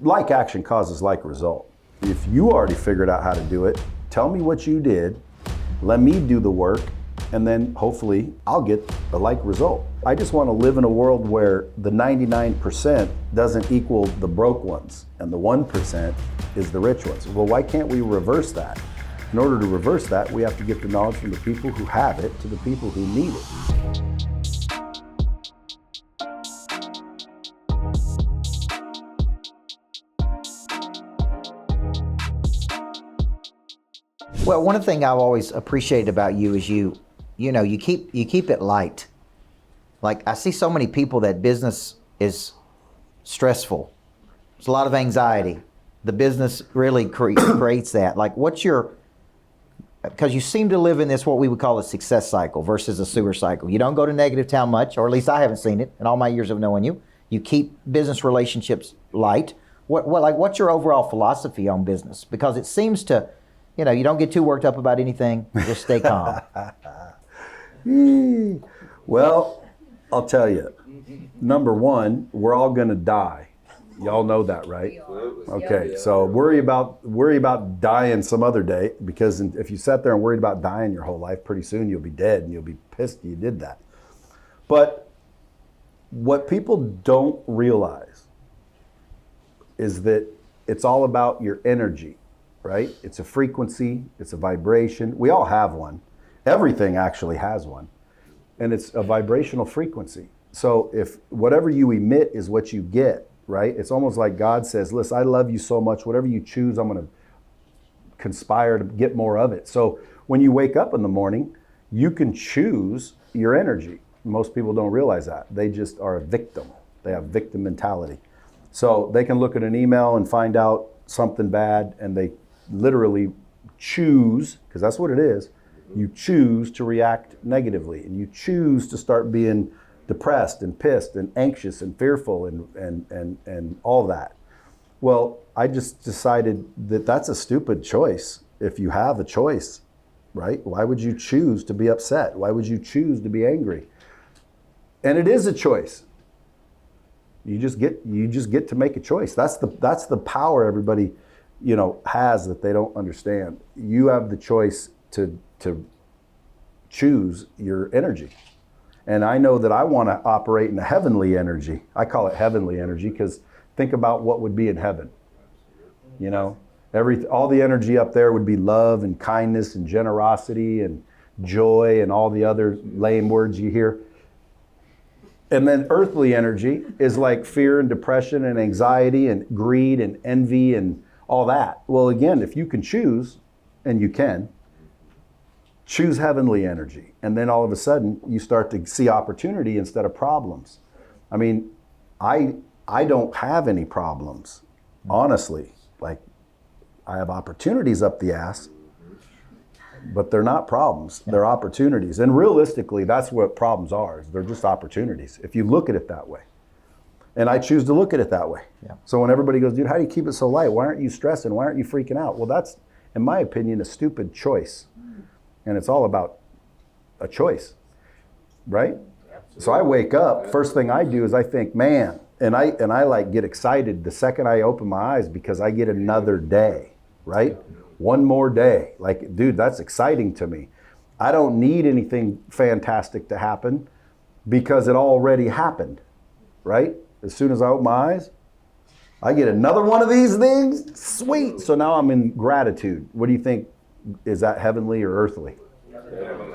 like action causes like result. If you already figured out how to do it, tell me what you did, let me do the work, and then hopefully I'll get a like result. I just want to live in a world where the 99% doesn't equal the broke ones and the 1% is the rich ones. Well, why can't we reverse that? In order to reverse that, we have to get the knowledge from the people who have it to the people who need it. Well, one of the things I've always appreciated about you is you keep it light. Like, I see so many people that business is stressful. There's a lot of anxiety. The business really creates that. Like, because you seem to live in this, what we would call a success cycle versus a sewer cycle. You don't go to negative town much, or at least I haven't seen it in all my years of knowing you. You keep business relationships light. What's your overall philosophy on business? Because it seems to, you don't get too worked up about anything. Just stay calm. Well, I'll tell you. Number one, we're all gonna die. Y'all know that, right? Okay, so worry about dying some other day, because if you sat there and worried about dying your whole life, pretty soon you'll be dead and you'll be pissed you did that. But what people don't realize is that it's all about your energy, right? It's a frequency, it's a vibration. We all have one. Everything actually has one. And it's a vibrational frequency. So if whatever you emit is what you get, right? It's almost like God says, listen, I love you so much. Whatever you choose, I'm going to conspire to get more of it. So when you wake up in the morning, you can choose your energy. Most people don't realize that. They just are a victim. They have victim mentality. So they can look at an email and find out something bad, and they literally choose, because that's what it is, you choose to react negatively, and you choose to start being depressed and pissed and anxious and fearful and all that. Well, I just decided that that's a stupid choice. If you have a choice, right? Why would you choose to be upset? Why would you choose to be angry? And it is a choice. You just get to make a choice. That's the power everybody, has that they don't understand. You have the choice to choose your energy. And I know that I want to operate in a heavenly energy. I call it heavenly energy because think about what would be in heaven. All the energy up there would be love and kindness and generosity and joy and all the other lame words you hear. And then earthly energy is like fear and depression and anxiety and greed and envy and all that. Well, again, if you can choose, and you can, choose heavenly energy. And then all of a sudden you start to see opportunity instead of problems. I mean, I don't have any problems, honestly. Like, I have opportunities up the ass, but they're not problems, they're opportunities. And realistically, that's what problems are. They're just opportunities, if you look at it that way. And I choose to look at it that way. Yeah. So when everybody goes, dude, how do you keep it so light? Why aren't you stressing? Why aren't you freaking out? Well, that's, in my opinion, a stupid choice. And it's all about a choice, right? Absolutely. So I wake up, first thing I do is I think, man, and I like get excited the second I open my eyes because I get another day, right? One more day. Like, dude, that's exciting to me. I don't need anything fantastic to happen because it already happened, right? As soon as I open my eyes, I get another one of these things. Sweet. So now I'm in gratitude. What do you think? Is that heavenly or earthly?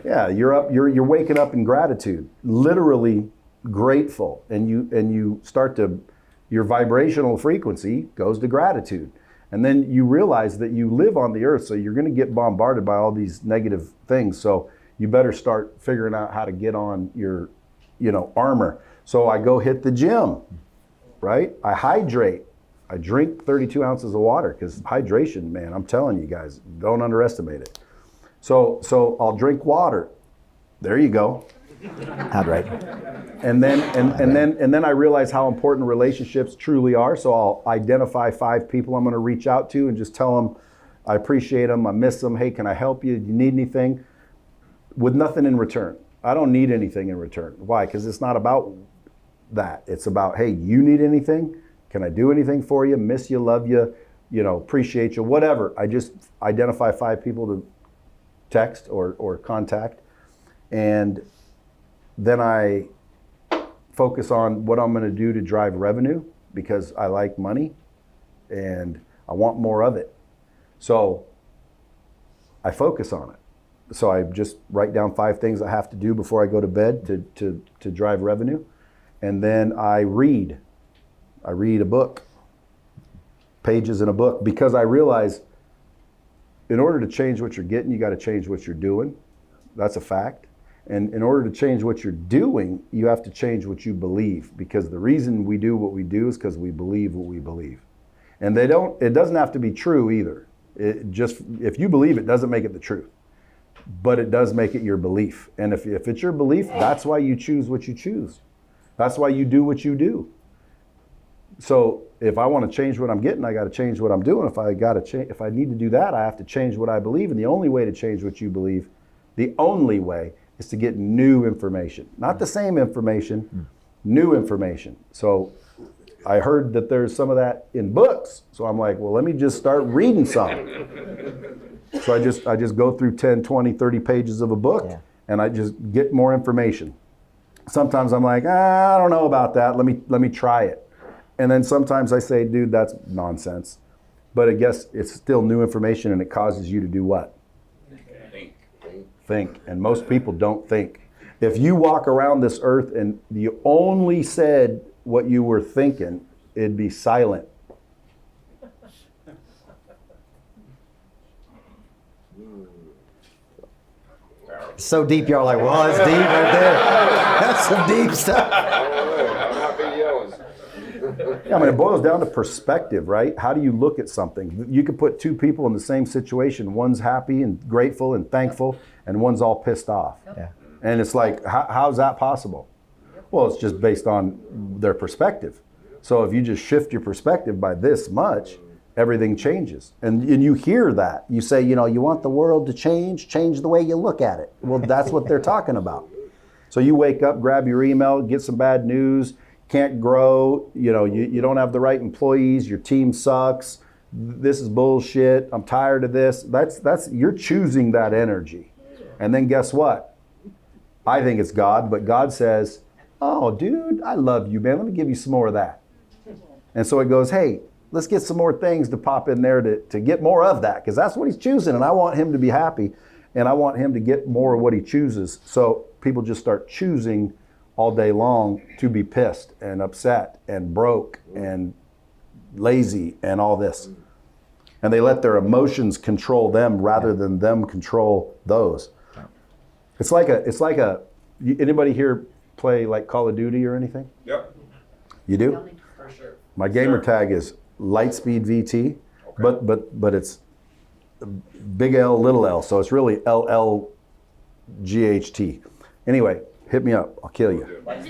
Yeah, you're waking up in gratitude, literally grateful, and you start to, your vibrational frequency goes to gratitude. And then you realize that you live on the earth, so you're going to get bombarded by all these negative things. So you better start figuring out how to get on your, armor. So I go hit the gym, right? I hydrate. I drink 32 ounces of water because hydration, man, I'm telling you guys, don't underestimate it. So I'll drink water. There you go. Hydrate. And then I realize how important relationships truly are. So I'll identify 5 people I'm going to reach out to and just tell them I appreciate them, I miss them. Hey, can I help you? Do you need anything? With nothing in return. I don't need anything in return. Why? Because it's not about that. It's about, hey, you need anything? Can I do anything for you? Miss you, love you, appreciate you, whatever. I just identify 5 people to text or contact. And then I focus on what I'm going to do to drive revenue because I like money and I want more of it. So I focus on it. So I just write down 5 things I have to do before I go to bed to drive revenue. And then I read a book, pages in a book, because I realize in order to change what you're getting, you got to change what you're doing. That's a fact. And in order to change what you're doing, you have to change what you believe, because the reason we do what we do is because we believe what we believe. And it doesn't have to be true either. If you believe it, doesn't make it the truth, but it does make it your belief. And if it's your belief, that's why you choose what you choose. That's why you do what you do. So if I want to change what I'm getting, I got to change what I'm doing. If I need to do that, I have to change what I believe. And the only way to change what you believe, the only way is to get new information, not the same information, new information. So I heard that there's some of that in books. So I'm like, well, let me just start reading some. So I just go through 10, 20, 30 pages of a book, and I just get more information. Sometimes I'm like, I don't know about that. Let me try it. And then sometimes I say, dude, that's nonsense. But I guess it's still new information, and it causes you to do what? Think. And most people don't think. If you walk around this earth and you only said what you were thinking, it'd be silent. So deep, y'all are like, well, it's deep right there. That's some deep stuff. Yeah, I mean, it boils down to perspective, right? How do you look at something? You could put 2 people in the same situation. One's happy and grateful and thankful, and one's all pissed off. Yeah. And it's like, how's that possible? Well, it's just based on their perspective. So if you just shift your perspective by this much, everything changes. And you hear that. You say, you want the world to change the way you look at it. Well, that's what they're talking about. So you wake up, grab your email, get some bad news, can't grow, you don't have the right employees, your team sucks, this is bullshit, I'm tired of this. That's you're choosing that energy. And then guess what? I think it's God, but God says, oh, dude, I love you, man. Let me give you some more of that. And so it goes, hey, let's get some more things to pop in there to get more of that, because that's what he's choosing. And I want him to be happy, and I want him to get more of what he chooses. So people just start choosing all day long to be pissed and upset and broke and lazy and all this. And they let their emotions control them rather than them control those. It's like anybody here play like Call of Duty or anything? Yep. You do? For sure. My gamer tag is Lightspeed VT, okay. but it's big L, little l, so it's really LLGHT. Anyway, hit me up. I'll kill you. You may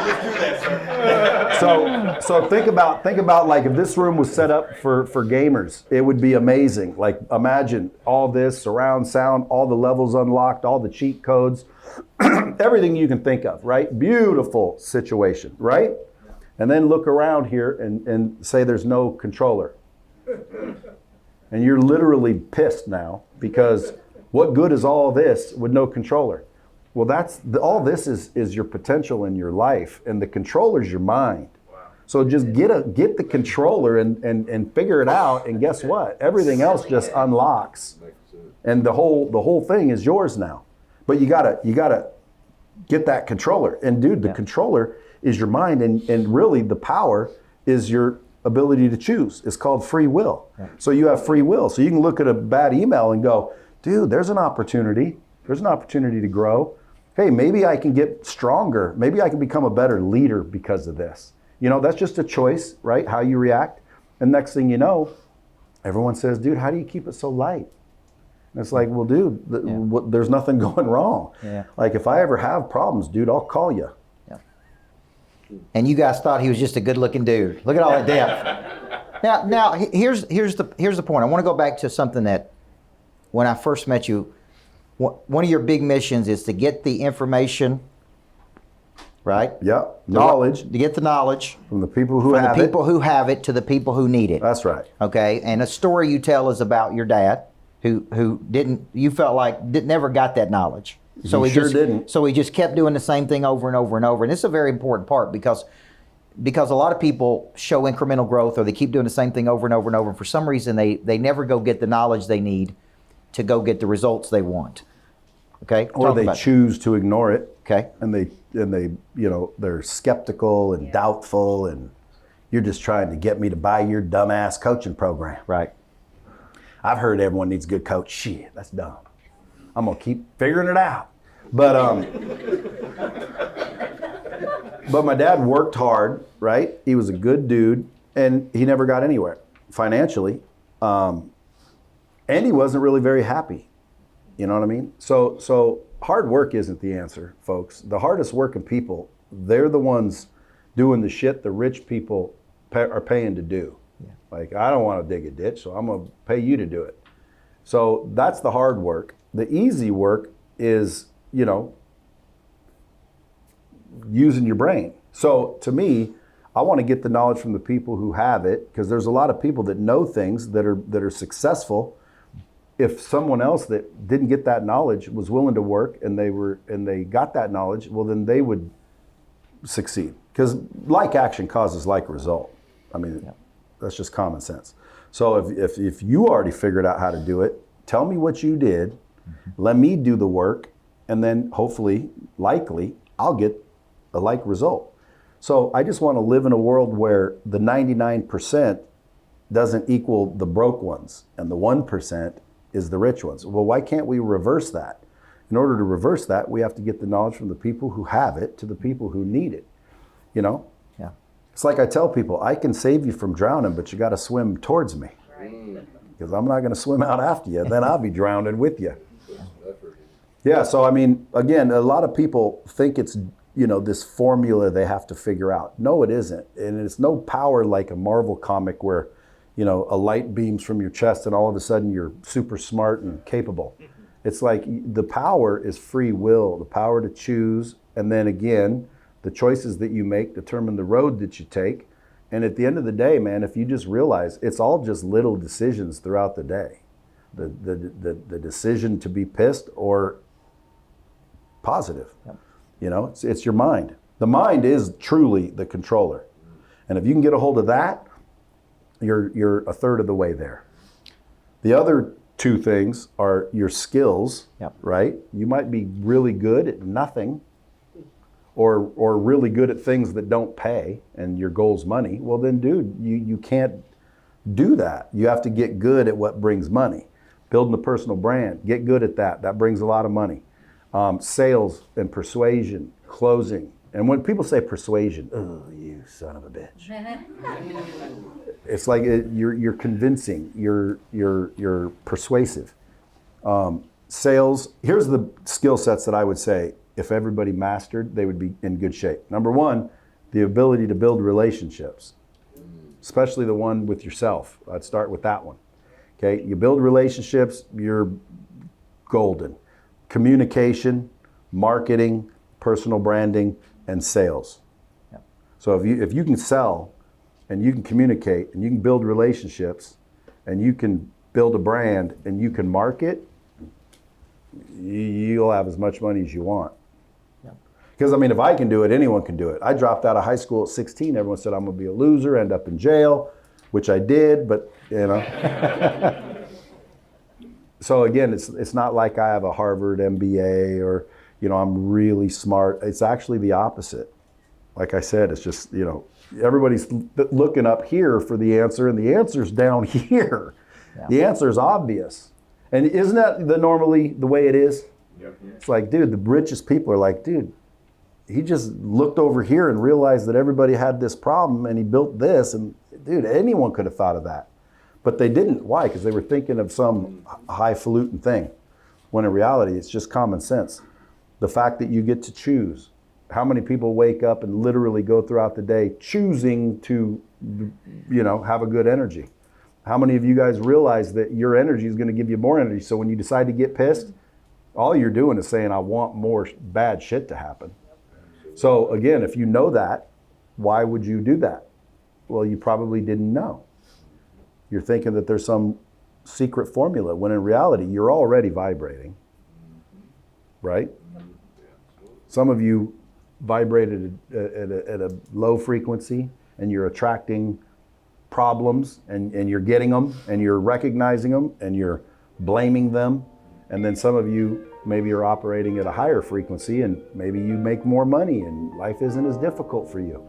just do that, sir. So think about like if this room was set up for gamers, it would be amazing. Like imagine all this surround sound, all the levels unlocked, all the cheat codes, everything you can think of, right? Beautiful situation, right? And then look around here and say there's no controller. And you're literally pissed now because what good is all this with no controller? Well, all this is your potential in your life, and the controller's your mind. Wow. So just get the controller and figure it out, and guess what? Everything else just unlocks, and the whole thing is yours now. But you gotta get that controller, and dude, the controller is your mind, and really the power is your ability to choose. It's called free will. Yeah. So you have free will. So you can look at a bad email and go, dude, there's an opportunity. There's an opportunity to grow. Hey, maybe I can get stronger. Maybe I can become a better leader because of this. That's just a choice, right? How you react. And next thing you know, everyone says, dude, how do you keep it so light? And it's like, well, dude, there's nothing going wrong. Yeah. Like if I ever have problems, dude, I'll call you. Yeah. And you guys thought he was just a good-looking dude. Look at all that depth. Now, here's the point. I want to go back to something that when I first met you, one of your big missions is to get the information right? Yep. Knowledge To get the knowledge from the people who from have the people it. who have it to the people who need it. That's right. Okay, and a story you tell is about your dad, who didn't. You felt like never got that knowledge. So He sure just didn't. So he just kept doing the same thing over and over and over. And this is a very important part because a lot of people show incremental growth or they keep doing the same thing over and over and over. And for some reason, they never go get the knowledge they need to go get the results they want. Okay, Or they choose to ignore it. Okay, And they they're skeptical and doubtful, and you're just trying to get me to buy your dumbass coaching program. right. I've heard everyone needs a good coach. Shit, that's dumb. I'm gonna keep figuring it out. But my dad worked hard, right? He was a good dude, and he never got anywhere financially, and he wasn't really very happy. You know what I mean? So hard work isn't the answer, folks. The hardest working people, they're the ones doing the shit the rich people are paying to do. Yeah. Like, I don't want to dig a ditch, so I'm gonna pay you to do it. So that's the hard work. The easy work is, using your brain. So to me, I want to get the knowledge from the people who have it, because there's a lot of people that know things that are successful. If someone else that didn't get that knowledge was willing to work and they got that knowledge, well, then they would succeed. Because like action causes like result. I mean, that's just common sense. So if you already figured out how to do it, tell me what you did, let me do the work, and then hopefully, likely, I'll get a like result. So I just want to live in a world where the 99% doesn't equal the broke ones, and the 1% is the rich ones. Well, why can't we reverse that? In order to reverse that, we have to get the knowledge from the people who have it to the people who need it. Yeah. It's like I tell people, I can save you from drowning, but you got to swim towards me. Because I'm not going to swim out after you. Then I'll be drowning with you. Yeah, so I mean, again, a lot of people think it's, this formula they have to figure out. No, it isn't. And it's no power like a Marvel comic where, a light beams from your chest and all of a sudden you're super smart and capable. It's like the power is free will, the power to choose. And then again, the choices that you make determine the road that you take. And at the end of the day, man, if you just realize it's all just little decisions throughout the day. The decision to be pissed or positive. Yep. It's your mind. The mind is truly the controller. And if you can get a hold of that, you're a third of the way there. The other two things are your skills, right? You might be really good at nothing or really good at things that don't pay and your goal's money. Well then, dude, you can't do that. You have to get good at what brings money. Building a personal brand, get good at that. That brings a lot of money. Sales and persuasion, closing. And when people say persuasion, oh, you son of a bitch. It's like you're convincing, you're persuasive. Sales, here's the skill sets that I would say if everybody mastered, they would be in good shape. Number one, the ability to build relationships, especially the one with yourself. I'd start with that one. Okay, you build relationships, you're golden. Communication, marketing, personal branding, and sales. Yep. So if you can sell and you can communicate and you can build relationships and you can build a brand and you can market, you'll have as much money as you want. Because I mean, if I can do it, anyone can do it. I dropped out of high school at 16. Everyone said I'm gonna be a loser, end up in jail, which I did, but So again, it's not like I have a Harvard MBA or, I'm really smart. It's actually the opposite. Like I said, it's just, everybody's looking up here for the answer and the answer's down here. Yeah. The answer is obvious. And isn't that normally the way it is? Yep. It's like, dude, the richest people are like, dude, he just looked over here and realized that everybody had this problem and he built this. And dude, anyone could have thought of that. But they didn't. Why? Because they were thinking of some highfalutin thing. When in reality, it's just common sense. The fact that you get to choose. How many people wake up and literally go throughout the day choosing to, have a good energy? How many of you guys realize that your energy is going to give you more energy? So when you decide to get pissed, all you're doing is saying, I want more bad shit to happen. So again, if you know that, why would you do that? Well, you probably didn't know. You're thinking that there's some secret formula, when in reality, you're already vibrating, right? Some of you vibrated at a low frequency, and you're attracting problems, and you're getting them, and you're recognizing them, and you're blaming them. And then some of you, maybe you're operating at a higher frequency, and maybe you make more money, and life isn't as difficult for you.